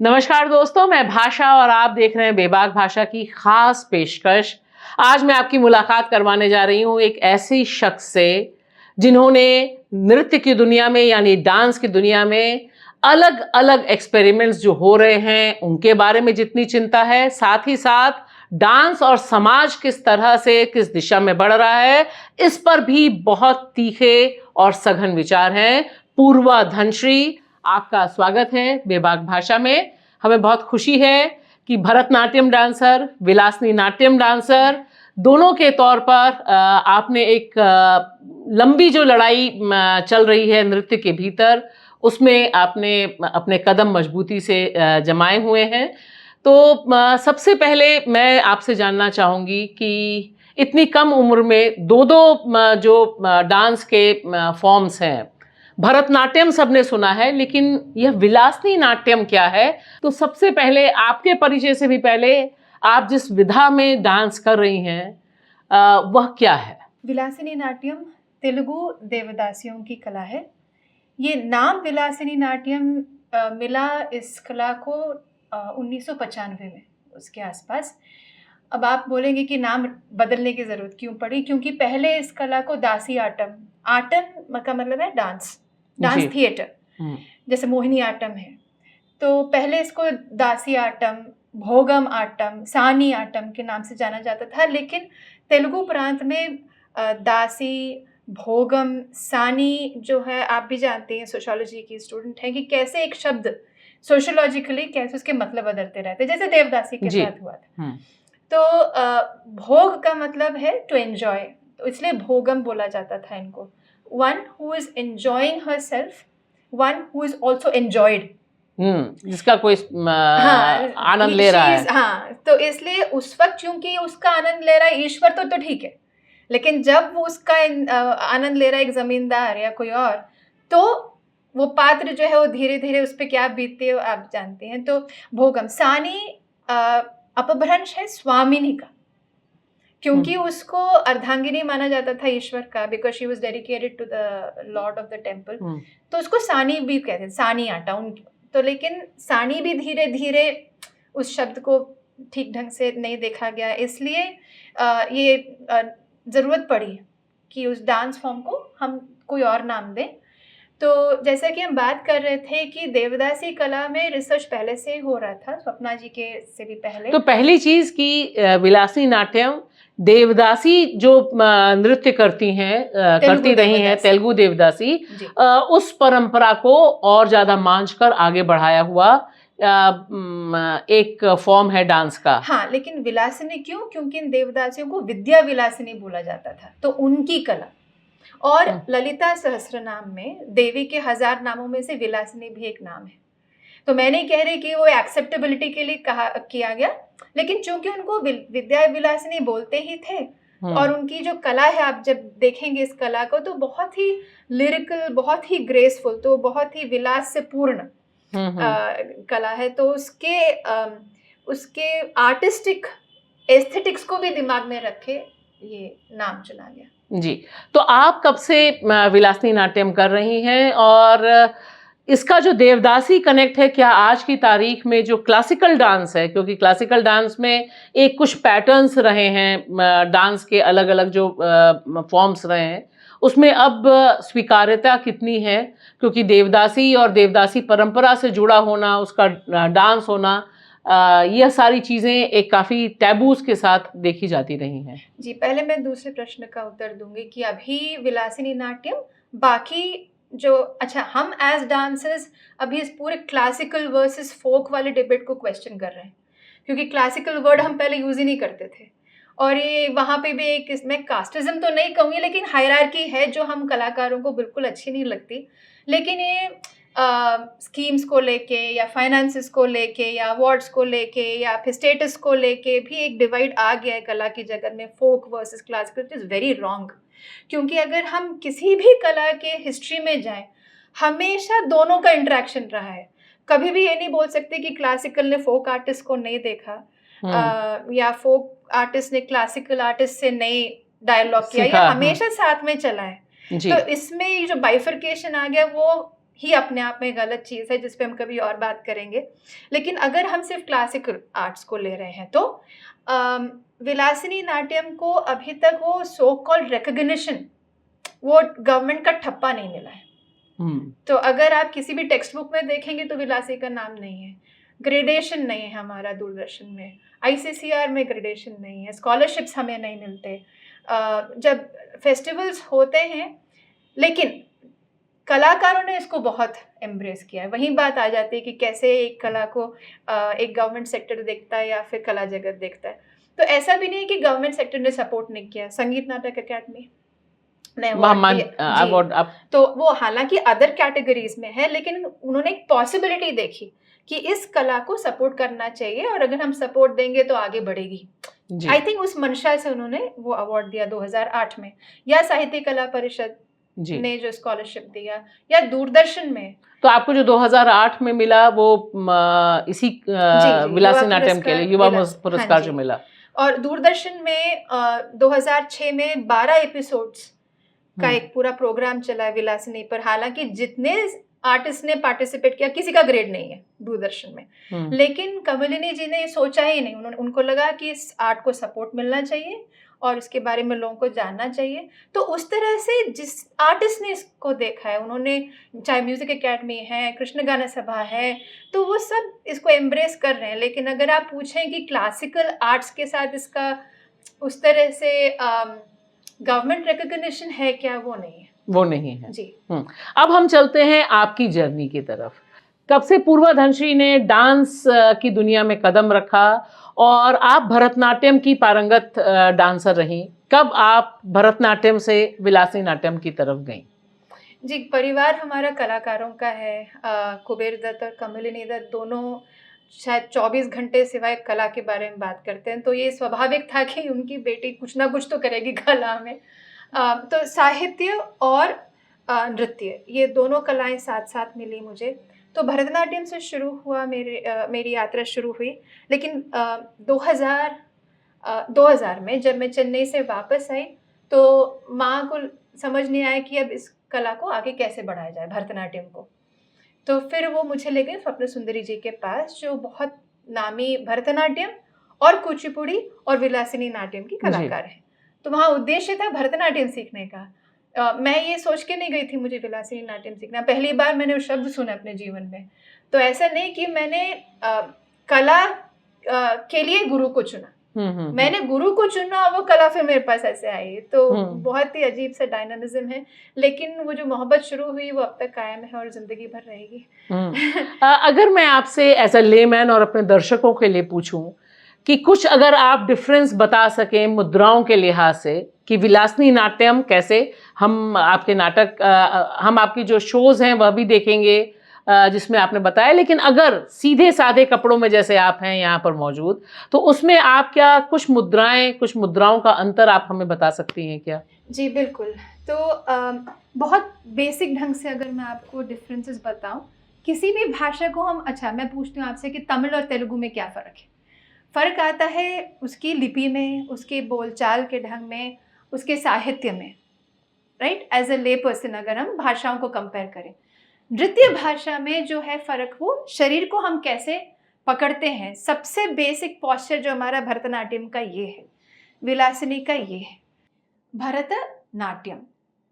नमस्कार दोस्तों, मैं भाषा और आप देख रहे हैं बेबाक भाषा की खास पेशकश। आज मैं आपकी मुलाकात करवाने जा रही हूँ एक ऐसी शख्स से जिन्होंने नृत्य की दुनिया में यानी डांस की दुनिया में अलग अलग एक्सपेरिमेंट्स जो हो रहे हैं उनके बारे में जितनी चिंता है, साथ ही साथ डांस और समाज किस तरह से किस दिशा में बढ़ रहा है, इस पर भी बहुत तीखे और सघन विचार हैं। पूर्वा धनश्री, आपका स्वागत है बेबाक भाषा में। हमें बहुत खुशी है कि भरतनाट्यम डांसर, विलासनी नाट्यम डांसर, दोनों के तौर पर आपने एक लंबी जो लड़ाई चल रही है नृत्य के भीतर, उसमें आपने अपने कदम मजबूती से जमाए हुए हैं। तो सबसे पहले मैं आपसे जानना चाहूँगी कि इतनी कम उम्र में दो दो जो डांस के फॉर्म्स हैं, भरतनाट्यम सबने सुना है, लेकिन यह विलासनी नाट्यम क्या है? तो सबसे पहले आपके परिचय से भी पहले आप जिस विधा में डांस कर रही हैं वह क्या है? विलासिनी नाट्यम तेलुगु देवदासियों की कला है। ये नाम विलासिनी नाट्यम मिला इस कला को 1995 में, उसके आसपास। अब आप बोलेंगे कि नाम बदलने की ज़रूरत क्यों पड़ी? क्योंकि पहले इस कला को दासी आटम, आटम का मतलब है डांस जी। थिएटर, जैसे मोहिनी आटम है। तो पहले इसको दासी आटम, भोगम आटम, सानी आटम के नाम से जाना जाता था, लेकिन तेलुगु प्रांत में दासी, भोगम, सानी जो है, आप भी जानते हैं, सोशियोलॉजी की स्टूडेंट हैं, कि कैसे एक शब्द सोशियोलॉजिकली कैसे उसके मतलब बदलते रहते हैं, जैसे देवदासी के साथ हुआ था। तो भोग का मतलब है टू एंजॉय, तो इसलिए भोगम बोला जाता था इनको। One who is enjoying her self, one who is also enjoyed, जिसका कोई आनंद ले रहा है। हाँ, तो इसलिए उस वक्त चूंकि उसका आनंद ले रहा है ईश्वर, तो ठीक है, लेकिन जब वो उसका आनंद ले रहा है एक जमींदार या कोई और, तो वो पात्र जो है वो धीरे धीरे उस पर क्या बीतते हो आप जानते हैं। तो भोगम, सानी अपभ्रंश है स्वामिनी का, क्योंकि उसको अर्धांगिनी माना जाता था ईश्वर का, because she was dedicated to the lord of the temple. तो उसको सानी भी कहते हैं, सानी आटा उनकी। तो लेकिन सानी भी धीरे धीरे उस शब्द को ठीक ढंग से नहीं देखा गया, इसलिए ये ज़रूरत पड़ी कि उस डांस फॉर्म को हम कोई और नाम दें। तो जैसा कि हम बात कर रहे थे कि देवदासी कला में रिसर्च पहले से हो रहा था, स्वप्ना जी के से भी पहले। तो पहली चीज की विलासनी नाट्यम देवदासी जो नृत्य करती हैं, करती रही हैं, तेलुगु देवदासी, उस परंपरा को और ज्यादा मांझ कर आगे बढ़ाया हुआ एक फॉर्म है डांस का। हाँ, लेकिन विलासिनी क्यों? क्योंकि इन देवदासियों को विद्या विलासिनी बोला जाता था, तो उनकी कला। और ललिता सहस्त्रनाम में देवी के 1000 नामों में से विलासिनी भी एक नाम है। तो मैं नहीं कह रही कि वो एक्सेप्टेबिलिटी के लिए किया गया, लेकिन चूंकि उनको विद्या विलासिनी बोलते ही थे, और उनकी जो कला है, आप जब देखेंगे इस कला को, तो बहुत ही लिरिकल, बहुत ही ग्रेसफुल, तो बहुत ही विलास से पूर्ण कला है। तो उसके आर्टिस्टिक एस्थेटिक्स को भी दिमाग में रखे ये नाम चुना गया। जी, तो आप कब से विलासनी नाट्यम कर रही हैं, और इसका जो देवदासी कनेक्ट है, क्या आज की तारीख में जो क्लासिकल डांस है, क्योंकि क्लासिकल डांस में एक कुछ पैटर्न्स रहे हैं, डांस के अलग अलग जो फॉर्म्स रहे हैं, उसमें अब स्वीकार्यता कितनी है? क्योंकि देवदासी और देवदासी परंपरा से जुड़ा होना, उसका डांस होना, यह सारी चीज़ें एक काफ़ी टैबूज के साथ देखी जाती रही हैं। जी, पहले मैं दूसरे प्रश्न का उत्तर दूंगी कि अभी विलासिनी नाट्यम बाकी जो, अच्छा, हम एज डांसर्स अभी इस पूरे क्लासिकल वर्सेस फोक वाले डिबेट को क्वेश्चन कर रहे हैं, क्योंकि क्लासिकल वर्ड हम पहले यूज ही नहीं करते थे, और ये वहाँ पे भी एक, इसमें कास्टिज्म तो नहीं कहूँगी, लेकिन हायरार्की है जो हम कलाकारों को बिल्कुल अच्छी नहीं लगती। लेकिन ये स्कीम्स को लेके या फाइनेंसेस को लेके या अवार्ड्स को लेके या फिर स्टेटस को लेके भी एक डिवाइड आ गया है कला की जगत में, folk versus classical, it is very wrong. क्योंकि अगर हम किसी भी कला के हिस्ट्री में जाएं, हमेशा दोनों का इंटरेक्शन रहा है। कभी भी ये नहीं बोल सकते कि क्लासिकल ने फोक आर्टिस्ट को नहीं देखा, या फोक आर्टिस्ट ने क्लासिकल आर्टिस्ट से नहीं डायलॉग किया, ये हमेशा साथ में चला है। तो इसमें जो बाइफर्केशन आ गया, वो ही अपने आप में गलत चीज़ है, जिस पे हम कभी और बात करेंगे। लेकिन अगर हम सिर्फ क्लासिकल आर्ट्स को ले रहे हैं तो विलासिनी नाट्यम को अभी तक वो सो कॉल्ड रिकॉग्निशन, वो गवर्नमेंट का ठप्पा नहीं मिला है। तो अगर आप किसी भी टेक्स्ट बुक में देखेंगे तो विलासी का नाम नहीं है, ग्रेडेशन नहीं है हमारा दूरदर्शन में, आईसीसीआर में ग्रेडेशन नहीं है, स्कॉलरशिप्स हमें नहीं मिलते जब फेस्टिवल्स होते हैं। लेकिन कलाकारों ने इसको बहुत एम्ब्रेस किया है। वहीं बात आ जाती है कि कैसे एक कला को एक गवर्नमेंट सेक्टर देखता है या फिर कला जगत देखता है। तो ऐसा भी नहीं है कि गवर्नमेंट सेक्टर ने सपोर्ट नहीं किया। संगीत नाटक अकेडमी ने अवार्ड तो वो हालांकि अदर कैटेगरीज में है, लेकिन उन्होंने एक पॉसिबिलिटी देखी कि इस कला को सपोर्ट करना चाहिए और अगर हम सपोर्ट देंगे तो आगे बढ़ेगी। आई थिंक उस मंशा से उन्होंने वो अवार्ड दिया 2008 में, या साहित्य कला परिषद ने जो स्कॉलरशिप दिया, या दूरदर्शन में। तो आपको जो 2008 में मिला वो इसी विलासी नाट्यम के लिए युवा पुरस्कार जो मिला। और दूरदर्शन में 2006 में 12 एपिसोड्स का एक पूरा प्रोग्राम चला है विलासिनी पर। हालांकि जितने आर्टिस्ट ने पार्टिसिपेट किया किसी का ग्रेड नहीं है दूरदर्शन में, लेकिन कमलिनी जी ने सोचा ही नहीं। उनको लगा कि इस आर्ट को सपोर्ट मिलना चाहिए और इसके बारे में लोगों को जानना चाहिए। तो उस तरह से जिस आर्टिस्ट ने इसको देखा है, उन्होंने चाहे म्यूजिक एकेडमी है, कृष्ण गाना सभा है, तो वो सब इसको एम्ब्रेस कर रहे हैं। लेकिन अगर आप पूछें कि क्लासिकल आर्ट्स के साथ इसका उस तरह से गवर्नमेंट रिकॉग्निशन है क्या, वो नहीं है जी। अब हम चलते हैं आपकी जर्नी की तरफ। कब से पूर्वा धनश्री ने डांस की दुनिया में कदम रखा और आप भरतनाट्यम की पारंगत डांसर रहीं? कब आप भरतनाट्यम से विलासी नाट्यम की तरफ गईं? जी, परिवार हमारा कलाकारों का है। कुबेर दत्त और कमलिनी दत्त दोनों शायद 24 घंटे सिवाय कला के बारे में बात करते हैं, तो ये स्वाभाविक था कि उनकी बेटी कुछ ना कुछ तो करेगी कला में। तो साहित्य और नृत्य, ये दोनों कलाएं साथ साथ मिली मुझे। तो भरतनाट्यम से शुरू हुआ मेरी यात्रा शुरू हुई। लेकिन 2000 में जब मैं चेन्नई से वापस आई तो माँ को समझ नहीं आया कि अब इस कला को आगे कैसे बढ़ाया जाए, भरतनाट्यम को। तो फिर वो मुझे ले गए स्वप्न सुंदरी जी के पास, जो बहुत नामी भरतनाट्यम और कुचिपुड़ी और विलासिनी नाट्यम की कलाकार है। तो वहाँ उद्देश्य था भरतनाट्यम सीखने का। मैं ये सोच के नहीं गई थी मुझे विलासिनी नाट्यम सीखना। पहली बार मैंने वो शब्द सुना अपने जीवन में। तो ऐसा नहीं कि मैंने कला के लिए गुरु को चुना, मैंने गुरु को चुना और वो कला फिर मेरे पास ऐसे आई। तो बहुत ही अजीब सा डायनामिज्म है, लेकिन वो जो मोहब्बत शुरू हुई वो अब तक कायम है और जिंदगी भर रहेगी। अगर मैं आपसे एज अ लेमैन और अपने दर्शकों के लिए पूछूं कि कुछ अगर आप डिफरेंस बता सकें मुद्राओं के लिहाज से कि विलासिनी नाट्यम कैसे, हम आपके नाटक हम आपकी जो शोज हैं वह भी देखेंगे जिसमें आपने बताया, लेकिन अगर सीधे साधे कपड़ों में जैसे आप हैं यहाँ पर मौजूद, तो उसमें आप क्या कुछ मुद्राओं का अंतर आप हमें बता सकती हैं क्या? जी बिल्कुल। तो बहुत बेसिक ढंग से अगर मैं आपको डिफरेंसेस बताऊं, किसी भी भाषा को हम, अच्छा मैं पूछती हूँ आपसे कि तमिल और तेलुगु में क्या फ़र्क है? फ़र्क आता है उसकी लिपि में, उसके बोलचाल के ढंग में, उसके साहित्य में, राइट? एज अ ले पर्सन अगर हम भाषाओं को कंपेयर करें, नृत्य भाषा में जो है फ़र्क वो शरीर को हम कैसे पकड़ते हैं। सबसे बेसिक पॉस्चर जो हमारा भरतनाट्यम का ये है, विलासिनी का ये है। भरतनाट्यम,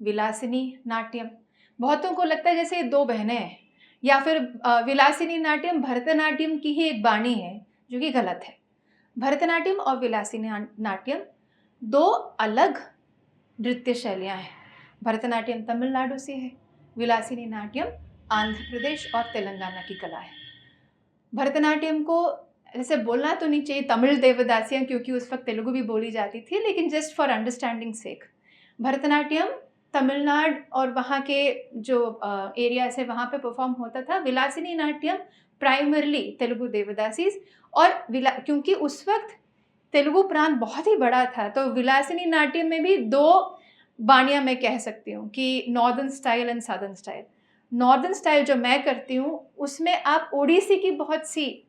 विलासिनी नाट्यम, बहुतों को लगता है जैसे ये दो बहनें हैं, या फिर विलासिनी नाट्यम भरतनाट्यम की ही एक बाणी है, जो कि गलत है। भरतनाट्यम और विलासिनी नाट्यम दो अलग नृत्य शैलियाँ हैं। भरतनाट्यम तमिलनाडु से है, विलासिनी नाट्यम आंध्र प्रदेश और तेलंगाना की कला है। भरतनाट्यम को ऐसे बोलना तो नहीं चाहिए तमिल देवदासियाँ, क्योंकि उस वक्त तेलुगु भी बोली जाती थी, लेकिन जस्ट फॉर अंडरस्टैंडिंग सेक, भरतनाट्यम तमिलनाडु और वहाँ के जो एरियाज है वहाँ पे परफॉर्म होता था। विलासिनी नाट्यम प्राइमरली तेलुगु देवदासीज, और क्योंकि उस वक्त तेलुगु प्रांत बहुत ही बड़ा था, तो विलासिनी नाट्यम में भी दो बाणियाँ मैं कह सकती हूँ कि northern style and southern style. Northern style जो मैं करती हूँ उसमें आप ओडिसी की बहुत सी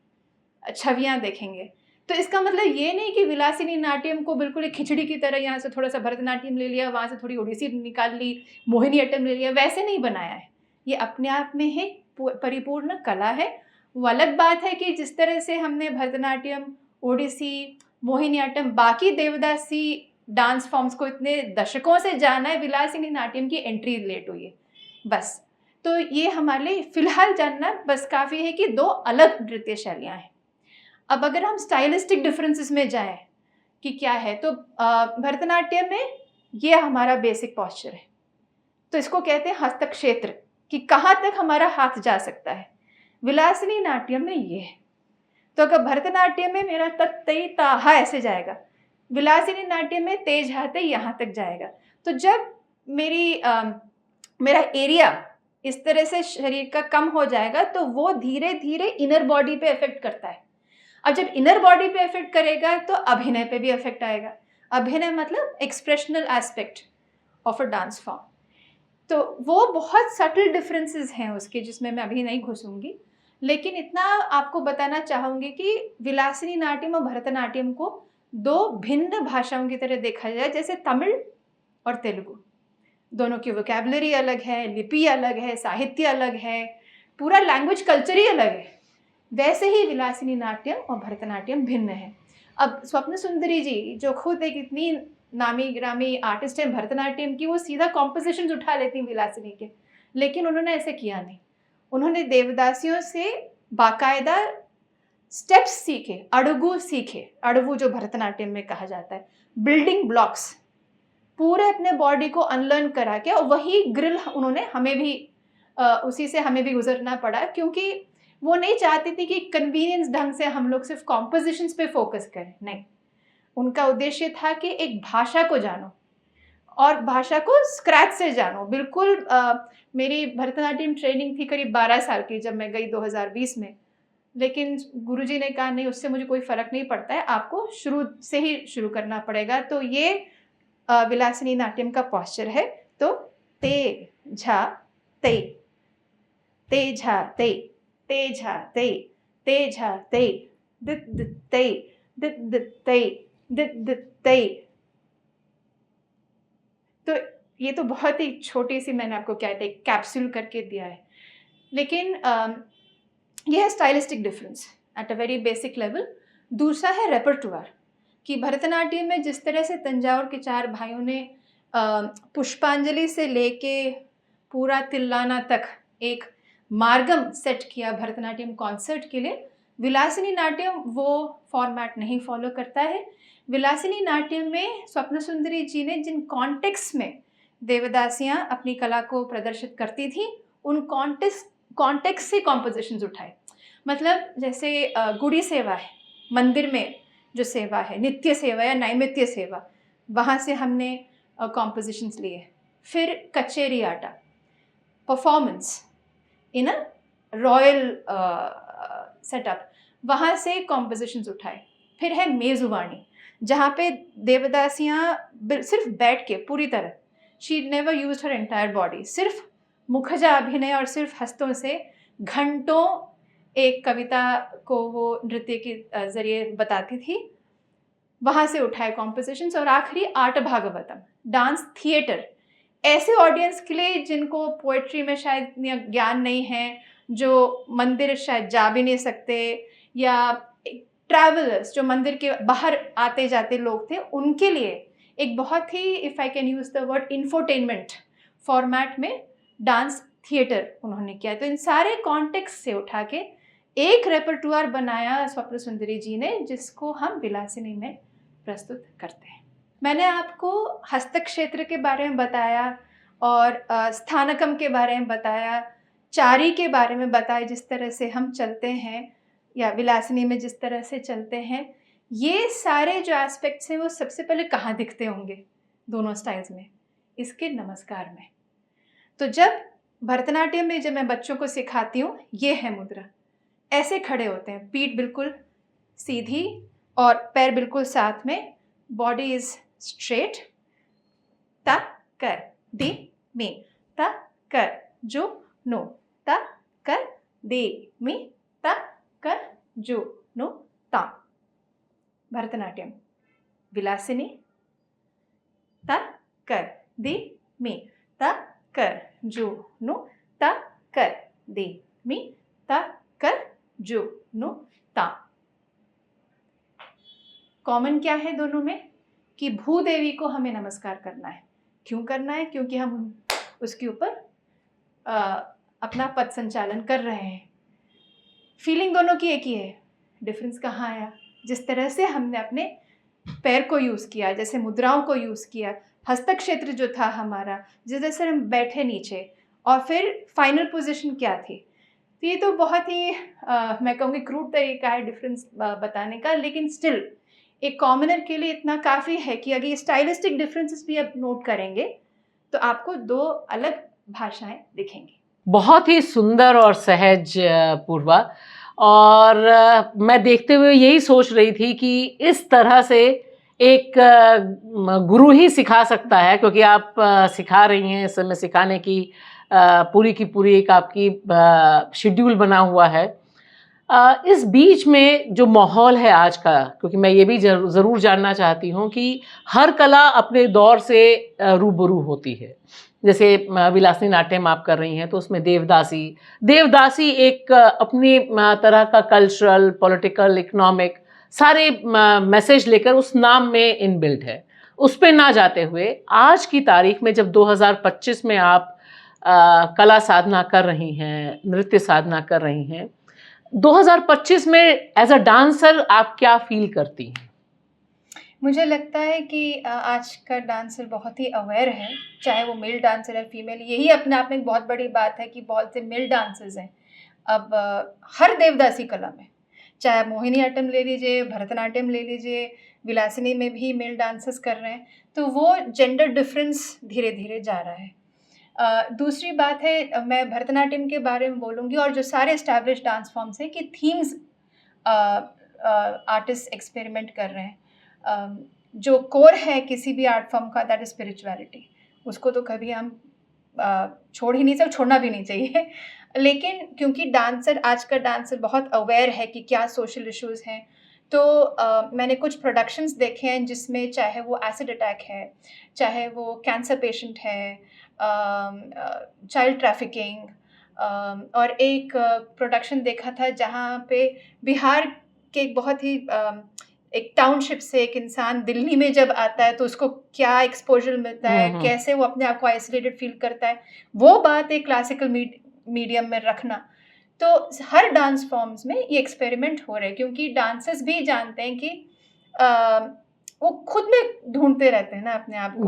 छवियाँ देखेंगे। तो इसका मतलब ये नहीं कि विलासिनी नाट्यम को बिल्कुल एक खिचड़ी की तरह यहाँ से थोड़ा सा भरतनाट्यम ले लिया, वहाँ से थोड़ी ओडिसी निकाल ली, मोहिनी अट्टम ले लिया, वैसे नहीं बनाया है। ये अपने आप में है परिपूर्ण कला है। वो अलग बात है कि जिस तरह से हमने भरतनाट्यम, ओडिसी, मोहिनीअट्टम, बाकी देवदासी डांस फॉर्म्स को इतने दशकों से जाना है, विलासिनी नाट्यम की एंट्री लेट हुई है बस। तो ये हमारे लिए फिलहाल जानना बस काफ़ी है कि 2 अलग नृत्य शैलियाँ हैं। अब अगर हम स्टाइलिस्टिक डिफरेंसेस में जाएँ कि क्या है, तो भरतनाट्यम में ये हमारा बेसिक पोस्चर है। तो इसको कहते हैं हस्तक्षेत्र, कि कहाँ तक हमारा हाथ जा सकता है। विलासिनी नाट्यम में ये है। तो अगर भरतनाट्यम में मेरा तई ताहा ऐसे जाएगा, विलासिनी नाट्यम में तेज हाथे यहाँ तक जाएगा। तो जब मेरा एरिया इस तरह से शरीर का कम हो जाएगा, तो वो धीरे-धीरे इनर बॉडी पे इफ़ेक्ट करता है। अब जब इनर बॉडी पे इफ़ेक्ट करेगा, तो अभिनय पे भी इफ़ेक्ट आएगा। अभिनय मतलब expressional aspect of a dance form. तो वो बहुत सटल डिफरेंसेस हैं उसके, जिसमें मैं अभी नहीं घुसूँगी। लेकिन इतना आपको बताना चाहूँगी कि विलासिनी नाट्यम और भरतनाट्यम को 2 भिन्न भाषाओं की तरह देखा जाए, जैसे तमिल और तेलुगु। दोनों की वोकैब्युलरी अलग है, लिपि अलग है, साहित्य अलग है, पूरा लैंग्वेज कल्चर ही अलग है। वैसे ही विलासिनी नाट्यम और भरतनाट्यम भिन्न है। अब स्वप्न सुंदरी जी, जो खुद एक इतनी नामी-गिरामी आर्टिस्ट हैं भरतनाट्यम की, वो सीधा कॉम्पोज़िशंस उठा लेती हैं विलासिनी के, लेकिन उन्होंने ऐसे किया नहीं। उन्होंने देवदासियों से बाकायदा स्टेप्स सीखे, अड़गु सीखे, अड़गु जो भरतनाट्यम में कहा जाता है, बिल्डिंग ब्लॉक्स, पूरे अपने बॉडी को अनलर्न करा के, और वही ग्रिल उन्होंने हमें भी उसी से हमें भी गुजरना पड़ा, क्योंकि वो नहीं चाहती थी कि कन्वीनियंस ढंग से हम लोग सिर्फ कॉम्पोजिशंस पे फोकस करें, नहीं। उनका उद्देश्य था कि एक भाषा को जानो और भाषा को स्क्रैच से जानो। बिल्कुल मेरी भरतनाट्यम ट्रेनिंग थी करीब 12 साल की जब मैं गई 2020 में, लेकिन गुरुजी ने कहा नहीं, उससे मुझे कोई फ़र्क नहीं पड़ता है, आपको शुरू से ही शुरू करना पड़ेगा। तो ये विलासिनी नाट्यम का पोस्चर है। तो ते झा ते, ते झा ते, ते झा ते, ते झा ते, दित दित ते, दित दित ते, दित दित ते। तो ये तो बहुत ही छोटी-सी मैंने आपको क्या कहते हैं कैप्सूल करके दिया है। लेकिन ये है stylistic difference at a very basic level. दूसरा है रेपर्टुआर, कि भरतनाट्यम में जिस तरह से तंजावुर के 4 भाइयों ने पुष्पांजलि से लेके पूरा तिल्लाना तक एक मार्गम सेट किया भरतनाट्यम कॉन्सर्ट के लिए, विलासिनी नाट्यम वो फॉर्मेट नहीं फॉलो करता है। विलासिनी नाट्यम में स्वप्न सुंदरी जी ने जिन कॉन्टेक्स्ट में देवदासियाँ अपनी कला को प्रदर्शित करती थीं, उन कॉन्टेक्स्ट से कॉम्पोजिशंस उठाए। मतलब जैसे गुड़ी सेवा है, मंदिर में जो सेवा है, नित्य सेवा या नैमित्य सेवा, वहाँ से हमने कॉम्पोजिशंस लिए। फिर कचेरी आटा, performance in a royal setup, वहाँ से कॉम्पोजिशंस उठाए। फिर है मेज़ुवाणी, जहाँ पे देवदासियाँ सिर्फ बैठ के पूरी तरह, she never used her entire body, सिर्फ मुखजा अभिनय और सिर्फ हस्तों से घंटों एक कविता को वो नृत्य के ज़रिए बताती थी। वहाँ से उठाए कॉम्पोजिशंस। और आखिरी आट भागवतम, डांस थिएटर, ऐसे ऑडियंस के लिए जिनको पोएट्री में शायद इतना ज्ञान नहीं है, जो मंदिर शायद जा भी नहीं सकते, या ट्रैवलर्स जो मंदिर के बाहर आते जाते लोग थे, उनके लिए एक बहुत ही, if I can use the word, infotainment format में डांस थिएटर उन्होंने किया। तो इन सारे कॉन्टेक्स्ट से उठा के एक रेपर्टुआर बनाया स्वप्न सुंदरी जी ने, जिसको हम विलासिनी में प्रस्तुत करते हैं। मैंने आपको हस्तक्षेत्र के बारे में बताया और स्थानकम के बारे में बताया, चारी के बारे में बताया, जिस तरह से हम चलते हैं या विलासिनी में जिस तरह से चलते हैं। ये सारे जो एस्पेक्ट्स हैं वो सबसे पहले कहाँ दिखते होंगे दोनों स्टाइल्स में? इसके नमस्कार में। तो जब भरतनाट्यम में जब मैं बच्चों को सिखाती हूँ, ये है मुद्रा, ऐसे खड़े होते हैं, पीठ बिल्कुल सीधी और पैर बिल्कुल साथ में, बॉडी इज स्ट्रेट, ता कर दे मी, ता कर जो नो, ता कर दे मी, ता कर जो नो ता। भरतनाट्यम, विलासिनी, ता कर दे मी, ता कर जो नो, ता कर दे मी ता कर जो नो ता। कॉमन क्या है दोनों में कि भूदेवी को हमें नमस्कार करना है। क्यों करना है? क्योंकि हम उसके ऊपर अपना पद संचालन कर रहे हैं। फीलिंग दोनों की एक ही है। डिफरेंस कहाँ आया? जिस तरह से हमने अपने पैर को यूज़ किया, जैसे मुद्राओं को यूज़ किया, हस्तक क्षेत्र जो था हमारा, जिस तरह से हम बैठे नीचे, और फिर फाइनल पोजीशन क्या थी। तो ये तो बहुत ही मैं कहूँगी क्रूड तरीका है डिफरेंस बताने का, लेकिन स्टिल एक कॉमनर के लिए इतना काफ़ी है कि अगर ये स्टाइलिस्टिक डिफरेंसेस भी आप नोट करेंगे तो आपको दो अलग भाषाएं दिखेंगी। बहुत ही सुंदर और सहज पूर्वा। और मैं देखते हुए यही सोच रही थी कि इस तरह से एक गुरु ही सिखा सकता है, क्योंकि आप सिखा रही हैं, इस समय सिखाने की पूरी की पूरी एक आपकी शेड्यूल बना हुआ है। इस बीच में जो माहौल है आज का, क्योंकि मैं ये भी ज़रूर जानना चाहती हूँ कि हर कला अपने दौर से रूबरू होती है। जैसे विलासिनी नाट्यम आप कर रही हैं तो उसमें देवदासी एक अपनी तरह का कल्चरल, पॉलिटिकल, इकोनॉमिक सारे मैसेज लेकर उस नाम में इनबिल्ट है। उस पे ना जाते हुए आज की तारीख में जब 2025 में आप कला साधना कर रही हैं, नृत्य साधना कर रही हैं, 2025 में एज अ डांसर आप क्या फील करती हैं? मुझे लगता है कि आज का डांसर बहुत ही अवेयर है, चाहे वो मेल डांसर है फीमेल। यही अपने आप में एक बहुत बड़ी बात है कि बहुत से मेल डांसर्स हैं अब हर देवदासी कला में, चाहे मोहिनीअट्टम ले लीजिए, भरतनाट्यम ले लीजिए, विलासिनी में भी मेल डांसर्स कर रहे हैं। तो वो जेंडर डिफरेंस धीरे धीरे जा रहा है। दूसरी बात है, मैं भरतनाट्यम के बारे में बोलूँगी और जो सारे एस्टैब्लिश डांस फॉर्म्स हैं कि थीम्स आर्टिस्ट एक्सपेरिमेंट कर रहे हैं। जो कोर है किसी भी आर्ट फॉर्म का, दैट इज स्पिरिचुअलिटी। उसको तो कभी हम छोड़ ही नहीं सकते, छोड़ना भी नहीं चाहिए। लेकिन क्योंकि डांसर, आज का डांसर बहुत अवेयर है कि क्या सोशल इश्यूज हैं, तो मैंने कुछ प्रोडक्शंस देखे हैं जिसमें चाहे वो एसिड अटैक है, चाहे वो कैंसर पेशेंट है, चाइल्ड ट्रैफिकिंग, और एक प्रोडक्शन देखा था जहाँ पे बिहार के एक बहुत ही एक टाउनशिप से एक इंसान दिल्ली में जब आता है तो उसको क्या एक्सपोजर मिलता है, कैसे वो अपने आप को आइसोलेटेड फील करता है, वो बात एक क्लासिकल मीडियम में रखना। तो हर डांस फॉर्म्स में ये एक्सपेरिमेंट हो रहे हैं, क्योंकि डांसर्स भी जानते हैं कि वो खुद में ढूंढते रहते हैं ना अपने आप को।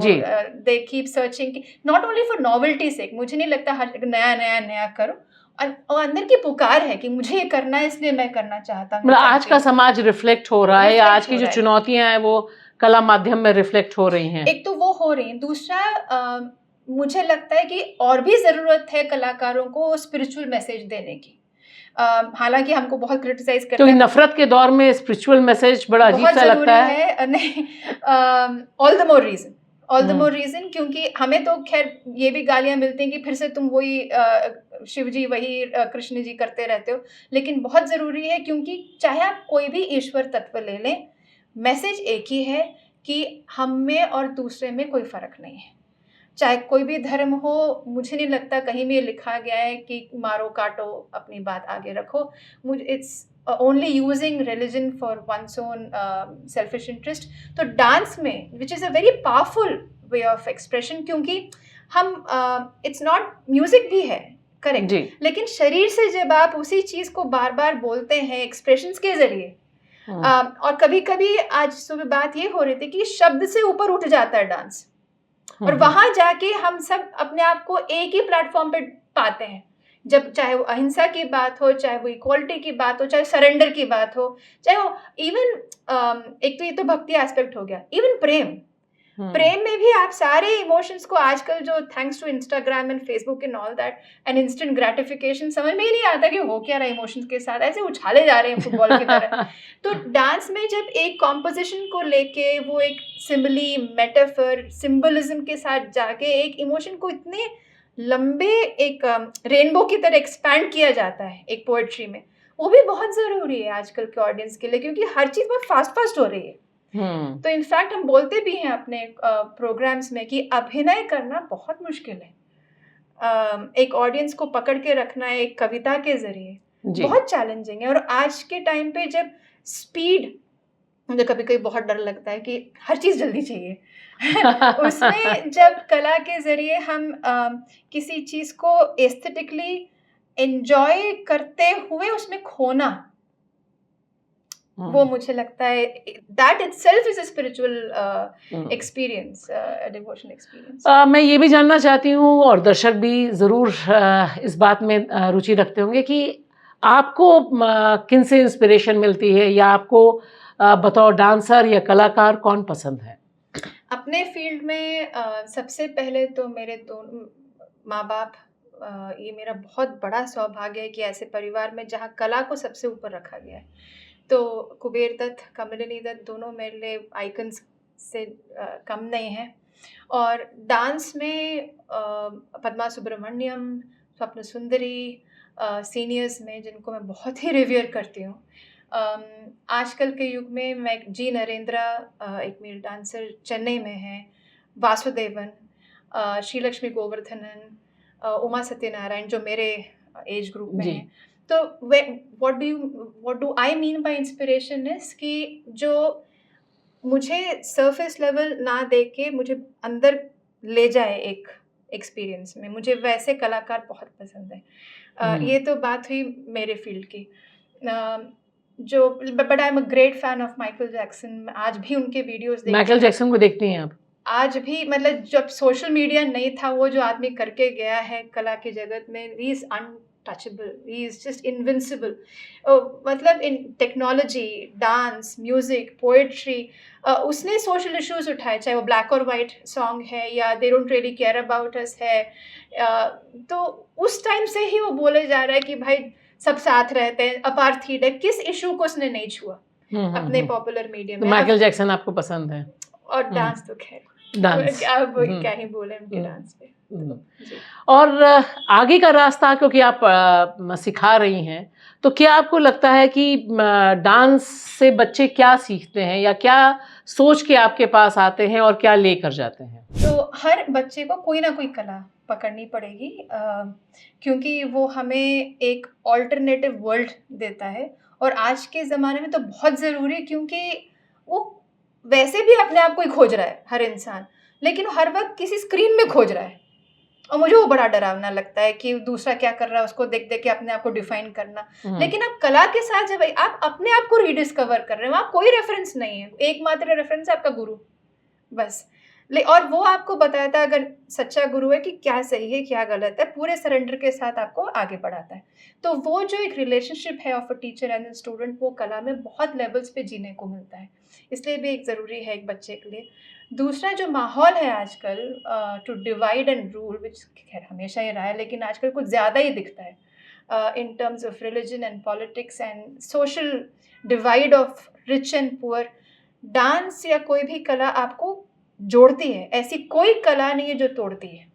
They keep searching, not only for novelty sake. मुझे नहीं लगता हर नया नया नया करो, और अंदर की पुकार है कि मुझे ये करना है, इसलिए मैं करना चाहता हूँ। मतलब आज का समाज रिफ्लेक्ट हो रहा है, आज की जो चुनौतियां हैं वो कला माध्यम में रिफ्लेक्ट हो रही हैं। एक तो वो हो रही है, दूसरा मुझे लगता है कि और भी ज़रूरत है कलाकारों को स्पिरिचुअल मैसेज देने की। हालांकि हमको बहुत क्रिटिसाइज करते हैं, तो नफरत के दौर में स्पिरिचुअल मैसेज बड़ा अजीब सा लगता है। नहीं, ऑल द मोर रीजन, क्योंकि हमें तो खैर ये भी गालियां मिलती हैं कि फिर से तुम वही शिव जी, वही कृष्ण जी करते रहते हो। लेकिन बहुत ज़रूरी है, क्योंकि चाहे आप कोई भी ईश्वर तत्व ले लें, मैसेज एक ही है कि हम में और दूसरे में कोई फ़र्क नहीं है। चाहे कोई भी धर्म हो, मुझे नहीं लगता कहीं भी लिखा गया है कि मारो काटो, अपनी बात आगे रखो। मुझे it's only using religion for one's own selfish interest. तो डांस में, which is a very powerful way of expression, क्योंकि हम इट्स नॉट, म्यूजिक भी है करेक्ट, लेकिन शरीर से जब आप उसी चीज़ को बार बार बोलते हैं एक्सप्रेशंस के जरिए, और कभी कभी आज सुबह बात ये हो रही थी कि शब्द से ऊपर उठ जाता है डांस, और वहां जाके हम सब अपने आप को एक ही प्लेटफॉर्म पे पाते हैं। जब चाहे वो अहिंसा की बात हो, चाहे वो इक्वालिटी की बात हो, चाहे सरेंडर की बात हो, चाहे वो इवन एक तो ये तो भक्ति एस्पेक्ट हो गया, इवन प्रेम में भी आप सारे इमोशंस को आजकल, जो thanks to Instagram and Facebook and all that and instant gratification, समझ में ही नहीं आता कि हो क्या रहा है इमोशंस के साथ, ऐसे उछाले जा रहे हैं फुटबॉल की तरह। तो डांस में जब एक कॉम्पोजिशन को लेके वो एक सिम्बली, मेटाफर, सिंबलिज्म के साथ जाके एक इमोशन को इतने लंबे एक रेनबो की तरह एक्सपैंड किया जाता है एक पोएट्री में, वो भी बहुत ज़रूरी है आजकल के ऑडियंस के लिए, क्योंकि हर चीज़ बहुत फास्ट हो रही है। तो इनफैक्ट हम बोलते भी हैं अपने प्रोग्राम्स में कि अभिनय करना बहुत मुश्किल है। एक ऑडियंस को पकड़ के रखना एक कविता के ज़रिए जी। बहुत चैलेंजिंग है। और आज के टाइम पे जब स्पीड, मुझे कभी-कभी बहुत डर लगता है कि हर चीज़ जल्दी चाहिए। उसमें जब कला के ज़रिए हम किसी चीज़ को एस्थेटिकली एन्जॉय करते हुए उसमें खोना, वो मुझे लगता है that itself is a spiritual experience, devotional experience. मैं ये भी जानना चाहती हूँ और दर्शक भी ज़रूर इस बात में रुचि रखते होंगे कि आपको किन से इंस्पिरेशन मिलती है या आपको बतौर डांसर या कलाकार कौन पसंद है? अपने फील्ड में सबसे पहले तो मेरे दोनों माँ-बाप, ये मेरा बहुत बड़ा सौभाग्य है कि ऐसे परिवार में जहाँ कला को सबसे ऊपर रखा गया है। तो कुबेर दत्त, कमलिनी दत्त दोनों मेरे लिए आइकन्स से कम नहीं हैं। और डांस में पद्मा सुब्रमण्यम, स्वप्न सुंदरी, सीनियर्स में जिनको मैं बहुत ही रिवियर करती हूँ। आजकल के युग में मैं जी नरेंद्रा, एक मेल डांसर चेन्नई में हैं, वासुदेवन, श्रीलक्ष्मी गोवर्धनन, उमा सत्यनारायण जो मेरे एज ग्रुप में जी। हैं। तो what do I mean by inspiration is कि जो मुझे सरफेस लेवल ना देख के मुझे अंदर ले जाए एक एक्सपीरियंस में, मुझे वैसे कलाकार बहुत पसंद हैं। ये तो बात हुई मेरे फील्ड की। जो but I am a great fan of Michael Jackson. आज भी उनके वीडियोज़ देखती माइकल हूँ। जैक्सन को देखती हैं आप? आज भी मतलब जब सोशल मीडिया नहीं था, वो जो आदमी करके गया है कला के जगत में, he is untouchable, he is just invincible. मतलब इन टेक्नोलॉजी, डांस, म्यूज़िक, पोएट्री, उसने सोशल इश्यूज़ उठाए, चाहे वो ब्लैक और व्हाइट सॉन्ग है या they don't really care about us है। तो उस टाइम से ही वो बोले जा रहा है कि भाई सब साथ रहते हैं, अपार्थीड है, किस इश्यू को उसने नहीं छुआ अपने पॉपुलर मीडिया तो में। माइकल जैक्सन आपको पसंद है? और डांस तो खैर डांस। क्या ही बोले उनके डांस पे। जी। और आगे का रास्ता क्योंकि आप सिखा रही हैं, तो क्या आपको लगता है कि डांस से बच्चे क्या सीखते हैं या क्या सोच के आपके पास आते हैं और क्या लेकर जाते हैं? तो हर बच्चे को कोई ना कोई कला पकड़नी पड़ेगी, क्योंकि वो हमें एक ऑल्टरनेटिव वर्ल्ड देता है। और आज के ज़माने में तो बहुत ज़रूरी है, क्योंकि वो वैसे भी अपने आप को ही खोज रहा है हर इंसान, लेकिन हर वक़्त किसी स्क्रीन में खोज रहा है। और मुझे वो बड़ा डरावना लगता है कि दूसरा क्या कर रहा है उसको देख-देख के अपने आप को डिफाइन करना। लेकिन आप कला के साथ जब आप अपने आप को रीडिस्कवर कर रहे हैं, वहाँ कोई रेफ़रेंस नहीं है। एकमात्र रेफ़रेंस है आपका गुरु, बस। और वो आपको बताता है, अगर सच्चा गुरु है, कि क्या सही है, क्या गलत है, पूरे सरेंडर के साथ आपको आगे बढ़ाता है। तो वो जो एक रिलेशनशिप है of a teacher and a student, वो कला में बहुत लेवल्स पे जीने को मिलता है। इसलिए भी एक ज़रूरी है एक बच्चे के लिए। दूसरा जो माहौल है आजकल, टू डिवाइड एंड रूल, विच खैर हमेशा ही रहा है, लेकिन आजकल कुछ ज़्यादा ही दिखता है in terms of religion and politics and social divide of rich and poor. Dance या कोई भी कला आपको जोड़ती है, ऐसी कोई कला नहीं है जो तोड़ती है।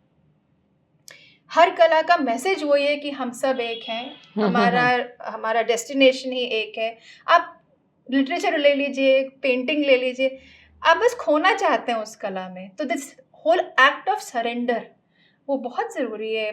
हर कला का मैसेज वही है कि हम सब एक हैं, हमारा डेस्टिनेशन ही एक है। आप लिटरेचर ले लीजिए, पेंटिंग ले लीजिए, आप बस खोना चाहते हैं उस कला में। तो this whole act of surrender वो बहुत ज़रूरी है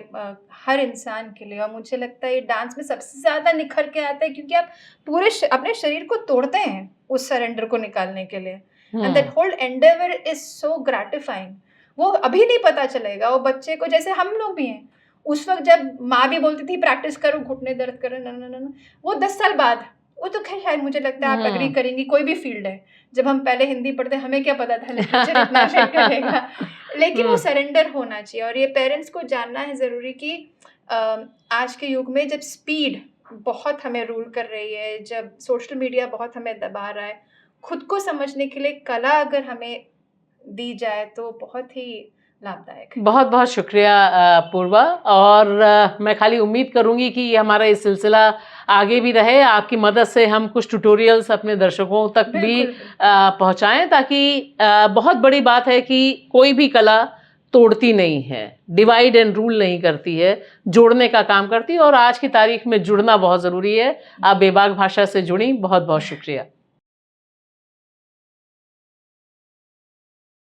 हर इंसान के लिए। और मुझे लगता है ये डांस में सबसे ज़्यादा निखर के आता है, क्योंकि आप पूरे अपने शरीर को तोड़ते हैं उस सरेंडर को निकालने के लिए। And that whole endeavour is so gratifying. वो अभी नहीं पता चलेगा, वो बच्चे को, जैसे हम लोग भी हैं, उस वक़्त जब माँ भी बोलती थी प्रैक्टिस करो, घुटने दर्द कर रहे हैं, न, वो 10 साल बाद, वो तो खैर शायद मुझे लगता है आप एग्री करेंगी, कोई भी फील्ड है, जब हम पहले हिंदी पढ़ते हमें क्या पता था लिटरेचर इतना अफेक्ट करेगा। लेकिन वो सरेंडर होना चाहिए। और ये पेरेंट्स को जानना है ज़रूरी कि आज के युग में जब स्पीड बहुत हमें रूल कर रही है, जब सोशल मीडिया बहुत हमें दबा रहा है, खुद को समझने के लिए कला अगर हमें दी जाए तो बहुत ही लाभदायक है। बहुत बहुत शुक्रिया पूर्वा। और मैं खाली उम्मीद करूंगी कि ये हमारा ये सिलसिला आगे भी रहे, आपकी मदद से हम कुछ ट्यूटोरियल्स अपने दर्शकों तक भी पहुंचाएं, ताकि बहुत बड़ी बात है कि कोई भी कला तोड़ती नहीं है, डिवाइड एंड रूल नहीं करती है, जोड़ने का काम करती है। और आज की तारीख में जुड़ना बहुत ज़रूरी है। आप बेबाक भाषा से जुड़ी, बहुत बहुत शुक्रिया।